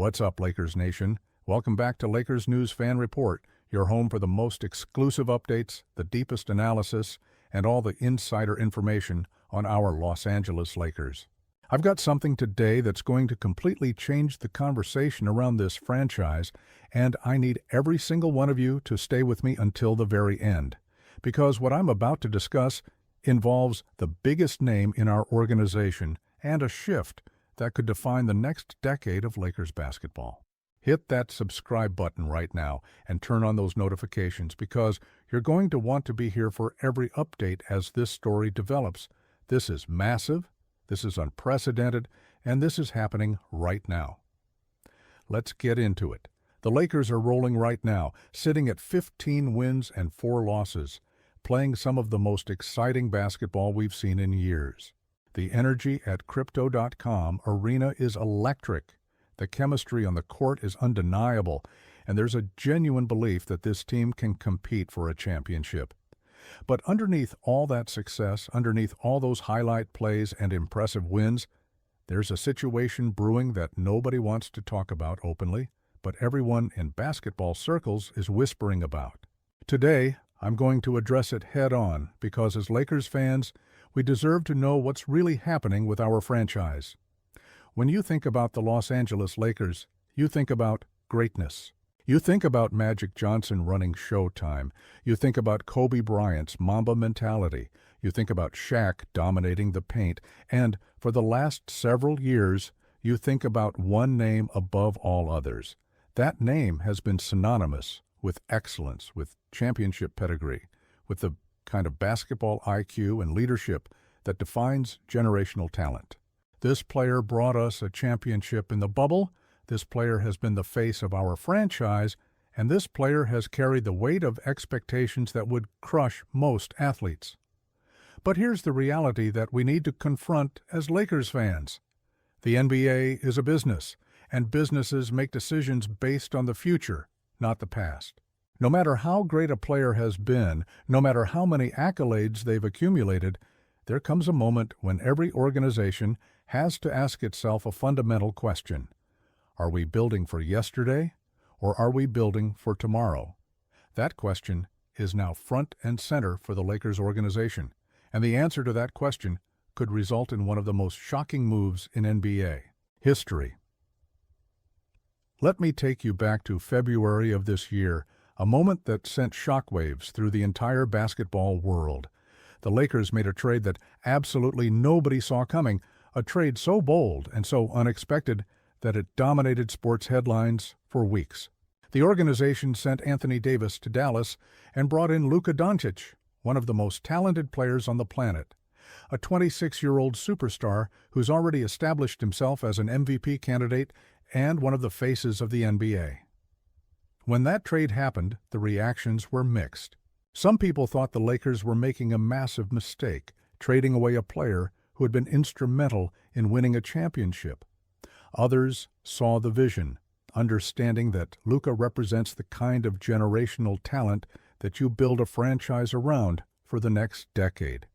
What's up, Lakers Nation? Welcome back to Lakers News Fan Report, your home for the most exclusive updates, the deepest analysis, and all the insider information on our Los Angeles Lakers. I've got something today that's going to completely change the conversation around this franchise, and I need every single one of you to stay with me until the very end, because what I'm about to discuss involves the biggest name in our organization and a shift that could define the next decade of Lakers basketball. Hit that subscribe button right now and turn on those notifications because you're going to want to be here for every update as this story develops. This is massive, this is unprecedented, and this is happening right now. Let's get into it. The Lakers are rolling right now, sitting at 15 wins and 4 losses, playing some of the most exciting basketball we've seen in years. The energy at Crypto.com arena is electric. The chemistry on the court is undeniable, and there's a genuine belief that this team can compete for a championship. But underneath all that success, underneath all those highlight plays and impressive wins, there's a situation brewing that nobody wants to talk about openly, but everyone in basketball circles is whispering about. Today, I'm going to address it head-on because as Lakers fans, we deserve to know what's really happening with our franchise. When you think about the Los Angeles Lakers, you think about greatness. You think about Magic Johnson running Showtime. You think about Kobe Bryant's Mamba mentality. You think about Shaq dominating the paint. And for the last several years, you think about one name above all others. That name has been synonymous with excellence, with championship pedigree, with the kind of basketball IQ and leadership that defines generational talent. This player brought us a championship in the bubble, this player has been the face of our franchise, and this player has carried the weight of expectations that would crush most athletes. But here's the reality that we need to confront as Lakers fans. The NBA is a business, and businesses make decisions based on the future, not the past. No matter how great a player has been, no matter how many accolades they've accumulated, there comes a moment when every organization has to ask itself a fundamental question. Are we building for yesterday, or are we building for tomorrow? That question is now front and center for the Lakers organization, and the answer to that question could result in one of the most shocking moves in NBA history. Let me take you back to February of this year, a moment that sent shockwaves through the entire basketball world. The Lakers made a trade that absolutely nobody saw coming, a trade so bold and so unexpected that it dominated sports headlines for weeks. The organization sent Anthony Davis to Dallas and brought in Luka Doncic, one of the most talented players on the planet, a 26-year-old superstar who's already established himself as an MVP candidate and one of the faces of the NBA. When that trade happened, the reactions were mixed. Some people thought the Lakers were making a massive mistake, trading away a player who had been instrumental in winning a championship. Others saw the vision, understanding that Luka represents the kind of generational talent that you build a franchise around for the next decade.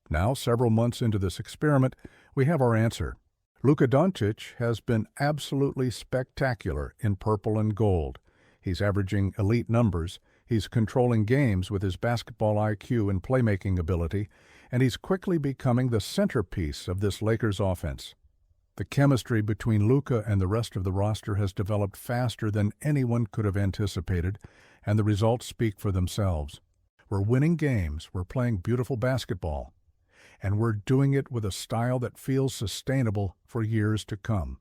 Now, several months into this experiment, we have our answer. Luka Doncic has been absolutely spectacular in purple and gold. He's averaging elite numbers, he's controlling games with his basketball IQ and playmaking ability, and he's quickly becoming the centerpiece of this Lakers offense. The chemistry between Luka and the rest of the roster has developed faster than anyone could have anticipated, and the results speak for themselves. We're winning games, we're playing beautiful basketball, and we're doing it with a style that feels sustainable for years to come.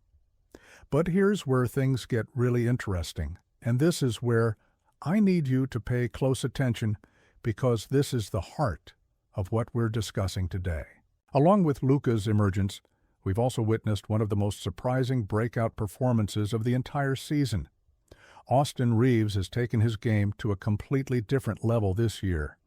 But here's where things get really interesting. And this is where I need you to pay close attention because this is the heart of what we're discussing today. Along with Luka's emergence, we've also witnessed one of the most surprising breakout performances of the entire season. Austin Reaves has taken his game to a completely different level this year.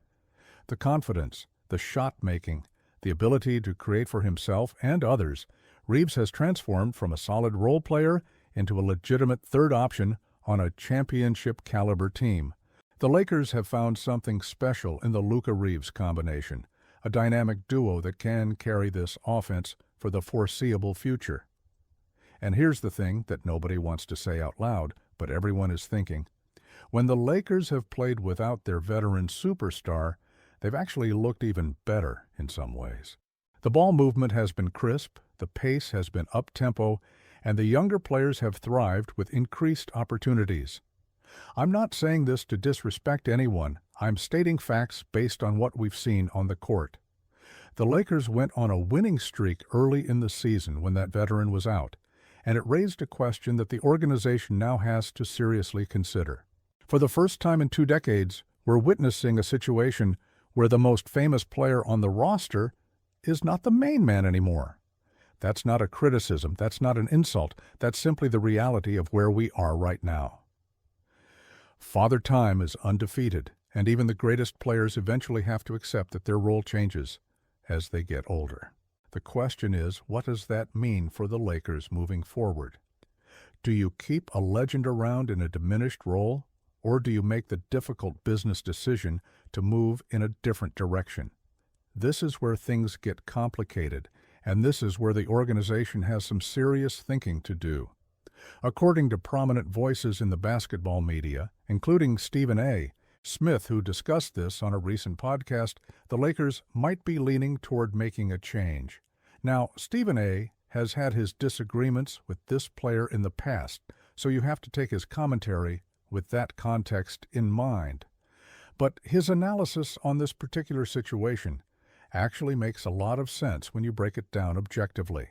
The confidence, the shot-making, the ability to create for himself and others, Reaves has transformed from a solid role player into a legitimate third option on a championship-caliber team. The Lakers have found something special in the Luka-Reaves combination, a dynamic duo that can carry this offense for the foreseeable future. And here's the thing that nobody wants to say out loud, but everyone is thinking. When the Lakers have played without their veteran superstar, they've actually looked even better in some ways. The ball movement has been crisp, the pace has been up-tempo, and the younger players have thrived with increased opportunities. I'm not saying this to disrespect anyone. I'm stating facts based on what we've seen on the court. The Lakers went on a winning streak early in the season when that veteran was out, and it raised a question that the organization now has to seriously consider. For the first time in 2 decades, we're witnessing a situation where the most famous player on the roster is not the main man anymore. That's not a criticism, that's not an insult, that's simply the reality of where we are right now. Father Time is undefeated, and even the greatest players eventually have to accept that their role changes as they get older. The question is, what does that mean for the Lakers moving forward? Do you keep a legend around in a diminished role, or do you make the difficult business decision to move in a different direction? This is where things get complicated, and this is where the organization has some serious thinking to do. According to prominent voices in the basketball media, including Stephen A. Smith, who discussed this on a recent podcast, the Lakers might be leaning toward making a change. Now, Stephen A. has had his disagreements with this player in the past, so you have to take his commentary with that context in mind. But his analysis on this particular situation actually makes a lot of sense when you break it down objectively.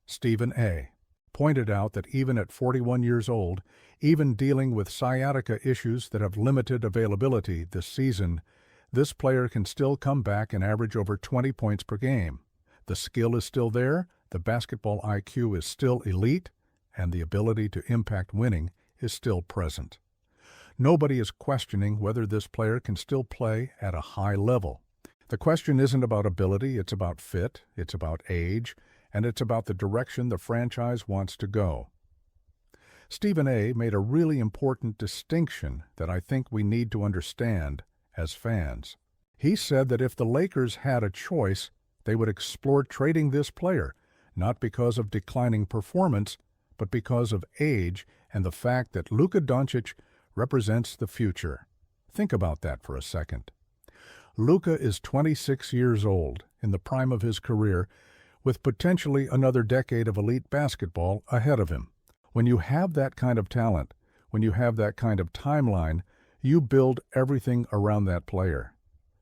Stephen A. pointed out that even at 41 years old, even dealing with sciatica issues that have limited availability this season, this player can still come back and average over 20 points per game. The skill is still there, the basketball IQ is still elite, and the ability to impact winning is still present. Nobody is questioning whether this player can still play at a high level. The question isn't about ability, it's about fit, it's about age, and it's about the direction the franchise wants to go. Stephen A. made a really important distinction that I think we need to understand as fans. He said that if the Lakers had a choice, they would explore trading this player, not because of declining performance, but because of age and the fact that Luka Doncic represents the future. Think about that for a second. Luka is 26 years old, in the prime of his career, with potentially another decade of elite basketball ahead of him. When you have that kind of talent, when you have that kind of timeline, you build everything around that player.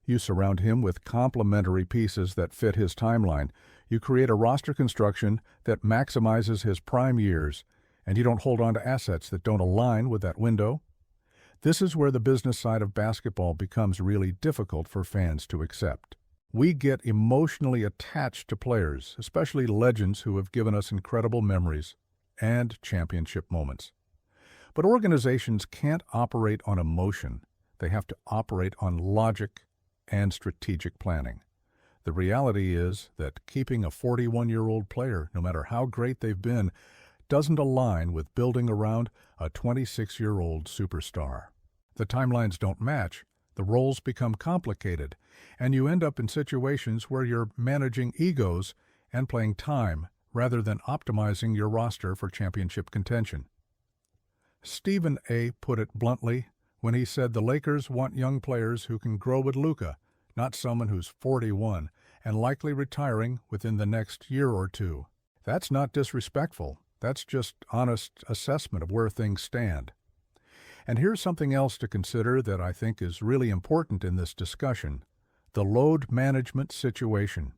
You surround him with complementary pieces that fit his timeline. You create a roster construction that maximizes his prime years, and you don't hold on to assets that don't align with that window. This is where the business side of basketball becomes really difficult for fans to accept. We get emotionally attached to players, especially legends who have given us incredible memories and championship moments. But organizations can't operate on emotion. They have to operate on logic and strategic planning. The reality is that keeping a 41-year-old player, no matter how great they've been, doesn't align with building around a 26-year-old superstar. The timelines don't match, the roles become complicated, and you end up in situations where you're managing egos and playing time rather than optimizing your roster for championship contention. Stephen A. put it bluntly when he said the Lakers want young players who can grow with Luka, not someone who's 41 and likely retiring within the next year or two. That's not disrespectful. That's just honest assessment of where things stand. And here's something else to consider that I think is really important in this discussion: the load management situation.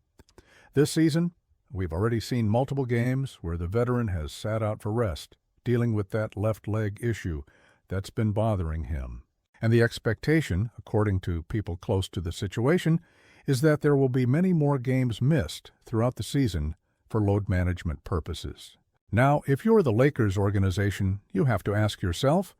This season, we've already seen multiple games where the veteran has sat out for rest, dealing with that left leg issue that's been bothering him. And the expectation, according to people close to the situation, is that there will be many more games missed throughout the season for load management purposes. Now, if you're the Lakers organization, you have to ask yourself,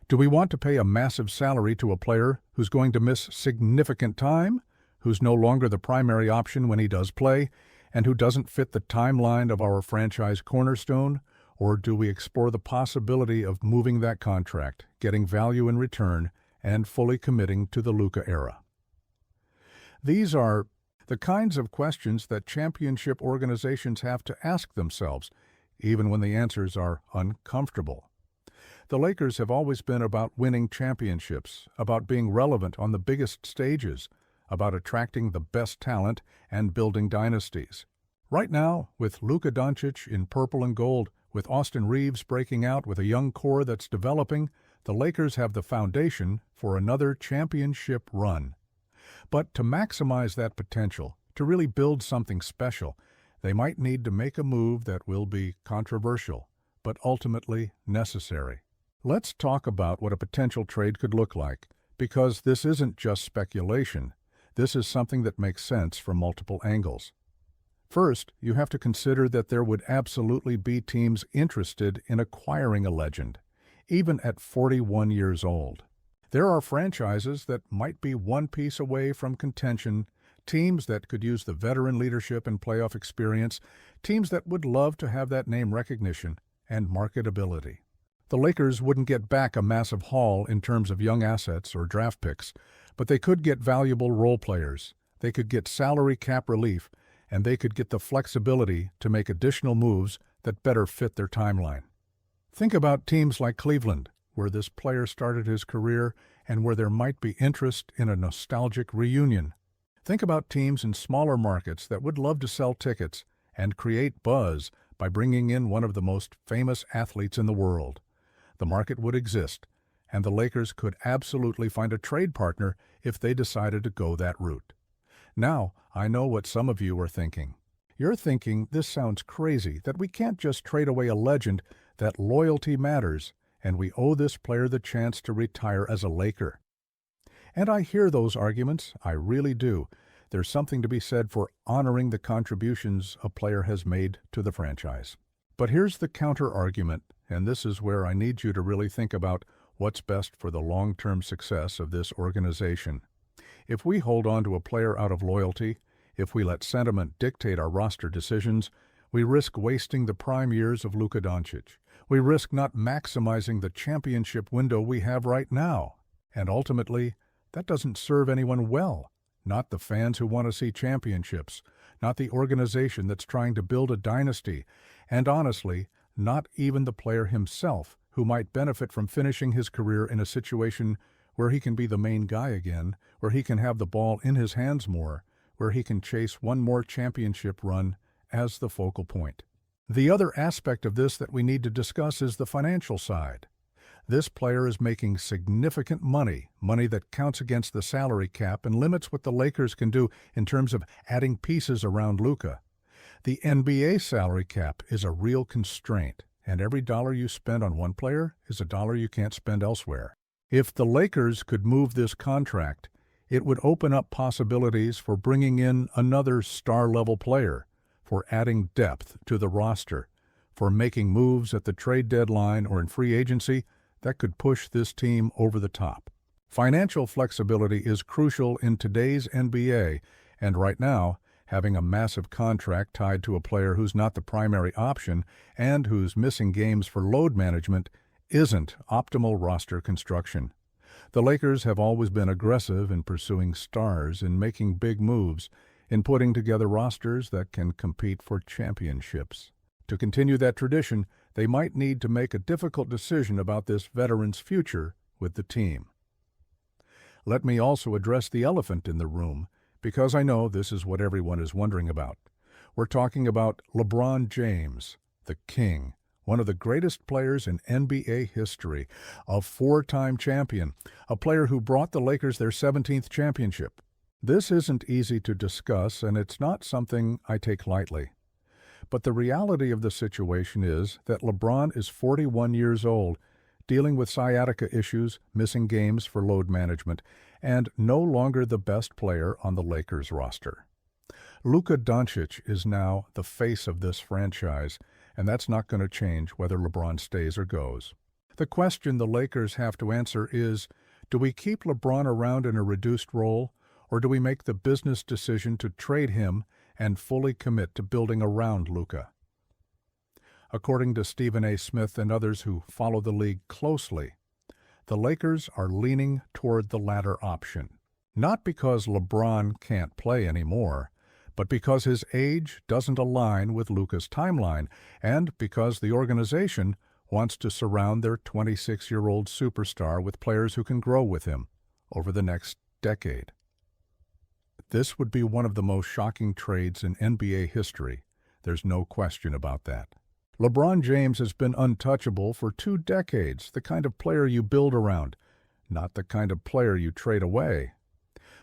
do we want to pay a massive salary to a player who's going to miss significant time, who's no longer the primary option when he does play, and who doesn't fit the timeline of our franchise cornerstone? Or do we explore the possibility of moving that contract, getting value in return, and fully committing to the Luka era? These are the kinds of questions that championship organizations have to ask themselves. even when the answers are uncomfortable. The Lakers have always been about winning championships, about being relevant on the biggest stages, about attracting the best talent and building dynasties. Right now, with Luka Doncic in purple and gold, with Austin Reeves breaking out with a young core that's developing, the Lakers have the foundation for another championship run. But to maximize that potential, to really build something special, they might need to make a move that will be controversial, but ultimately necessary. Let's talk about what a potential trade could look like, because this isn't just speculation. This is something that makes sense from multiple angles. First, you have to consider that there would absolutely be teams interested in acquiring a legend, even at 41 years old. There are franchises that might be one piece away from contention, teams that could use the veteran leadership and playoff experience, teams that would love to have that name recognition and marketability. The Lakers wouldn't get back a massive haul in terms of young assets or draft picks, but they could get valuable role players, they could get salary cap relief, and they could get the flexibility to make additional moves that better fit their timeline. Think about teams like Cleveland, where this player started his career and where there might be interest in a nostalgic reunion. Think about teams in smaller markets that would love to sell tickets and create buzz by bringing in one of the most famous athletes in the world. The market would exist, and the Lakers could absolutely find a trade partner if they decided to go that route. Now, I know what some of you are thinking. You're thinking this sounds crazy, that we can't just trade away a legend, that loyalty matters, and we owe this player the chance to retire as a Laker. And I hear those arguments, I really do. There's something to be said for honoring the contributions a player has made to the franchise. But here's the counter-argument, and this is where I need you to really think about what's best for the long-term success of this organization. If we hold on to a player out of loyalty, if we let sentiment dictate our roster decisions, we risk wasting the prime years of Luka Doncic. We risk not maximizing the championship window we have right now. And ultimately, that doesn't serve anyone well. Not the fans who want to see championships, not the organization that's trying to build a dynasty, and honestly, not even the player himself, who might benefit from finishing his career in a situation where he can be the main guy again, where he can have the ball in his hands more, where he can chase one more championship run as the focal point. The other aspect of this that we need to discuss is the financial side. This player is making significant money that counts against the salary cap and limits what the Lakers can do in terms of adding pieces around Luka. The NBA salary cap is a real constraint, and every dollar you spend on one player is a dollar you can't spend elsewhere. If the Lakers could move this contract, it would open up possibilities for bringing in another star-level player, for adding depth to the roster, for making moves at the trade deadline or in free agency that could push this team over the top. Financial flexibility is crucial in today's NBA, and right now, having a massive contract tied to a player who's not the primary option and who's missing games for load management isn't optimal roster construction. The Lakers have always been aggressive in pursuing stars, in making big moves, in putting together rosters that can compete for championships. To continue that tradition, they might need to make a difficult decision about this veteran's future with the team. Let me also address the elephant in the room, because I know this is what everyone is wondering about. We're talking about LeBron James, the King, one of the greatest players in NBA history, a four-time champion, a player who brought the Lakers their 17th championship. This isn't easy to discuss, and it's not something I take lightly. But the reality of the situation is that LeBron is 41 years old, dealing with sciatica issues, missing games for load management, and no longer the best player on the Lakers roster. Luka Doncic is now the face of this franchise, and that's not going to change whether LeBron stays or goes. The question the Lakers have to answer is, do we keep LeBron around in a reduced role, or do we make the business decision to trade him and fully commit to building around Luka? According to Stephen A. Smith and others who follow the league closely, the Lakers are leaning toward the latter option. Not because LeBron can't play anymore, but because his age doesn't align with Luka's timeline, and because the organization wants to surround their 26-year-old superstar with players who can grow with him over the next decade. This would be one of the most shocking trades in NBA history. There's no question about that. LeBron James has been untouchable for 2 decades, the kind of player you build around, not the kind of player you trade away.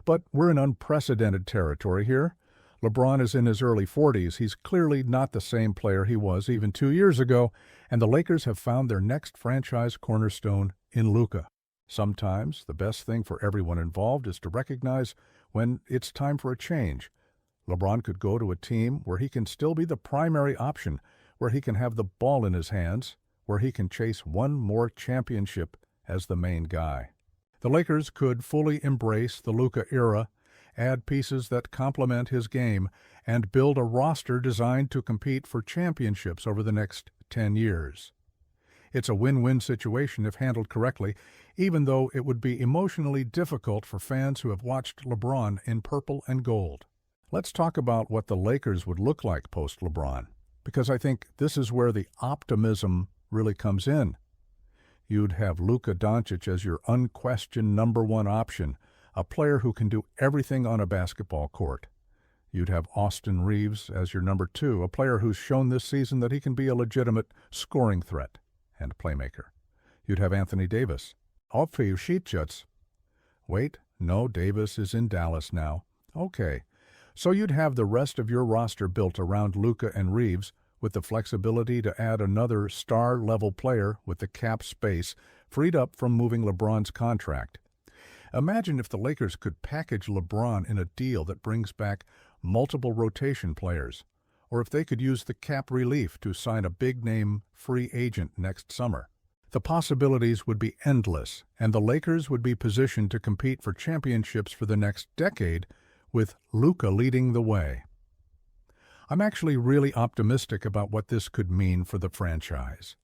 But we're in unprecedented territory here. LeBron is in his early 40s. He's clearly not the same player he was even 2 years ago, and the Lakers have found their next franchise cornerstone in Luka. Sometimes the best thing for everyone involved is to recognize when it's time for a change. LeBron could go to a team where he can still be the primary option, where he can have the ball in his hands, where he can chase one more championship as the main guy. The Lakers could fully embrace the Luka era, add pieces that complement his game, and build a roster designed to compete for championships over the next 10 years. It's a win-win situation if handled correctly, even though it would be emotionally difficult for fans who have watched LeBron in purple and gold. Let's talk about what the Lakers would look like post-LeBron, because I think this is where the optimism really comes in. You'd have Luka Doncic as your unquestioned #1 option, a player who can do everything on a basketball court. You'd have Austin Reeves as your #2, a player who's shown this season that he can be a legitimate scoring threat and playmaker. You'd have Anthony Davis. Wait, no, Davis is in Dallas now. Okay, so you'd have the rest of your roster built around Luka and Reeves, with the flexibility to add another star-level player with the cap space freed up from moving LeBron's contract. Imagine if the Lakers could package LeBron in a deal that brings back multiple rotation players, or if they could use the cap relief to sign a big-name free agent next summer. The possibilities would be endless, and the Lakers would be positioned to compete for championships for the next decade, with Luka leading the way. I'm actually really optimistic about what this could mean for the franchise.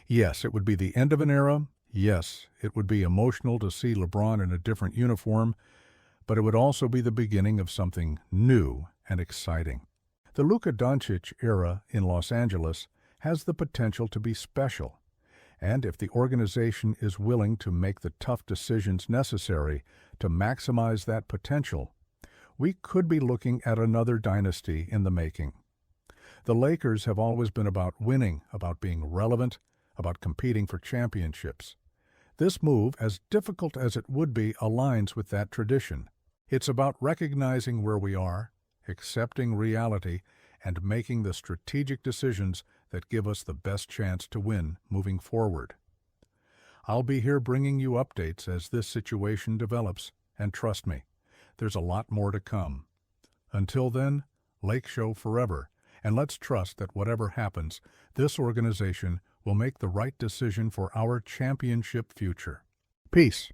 Yes, it would be the end of an era. Yes, it would be emotional to see LeBron in a different uniform, but it would also be the beginning of something new and exciting. The Luka Doncic era in Los Angeles has the potential to be special, and if the organization is willing to make the tough decisions necessary to maximize that potential, we could be looking at another dynasty in the making. The Lakers have always been about winning, about being relevant, about competing for championships. This move, as difficult as it would be, aligns with that tradition. It's about recognizing where we are, accepting reality, and making the strategic decisions that give us the best chance to win moving forward. I'll be here bringing you updates as this situation develops, and trust me, there's a lot more to come. Until then, Lake Show forever, and let's trust that whatever happens, this organization will make the right decision for our championship future. Peace.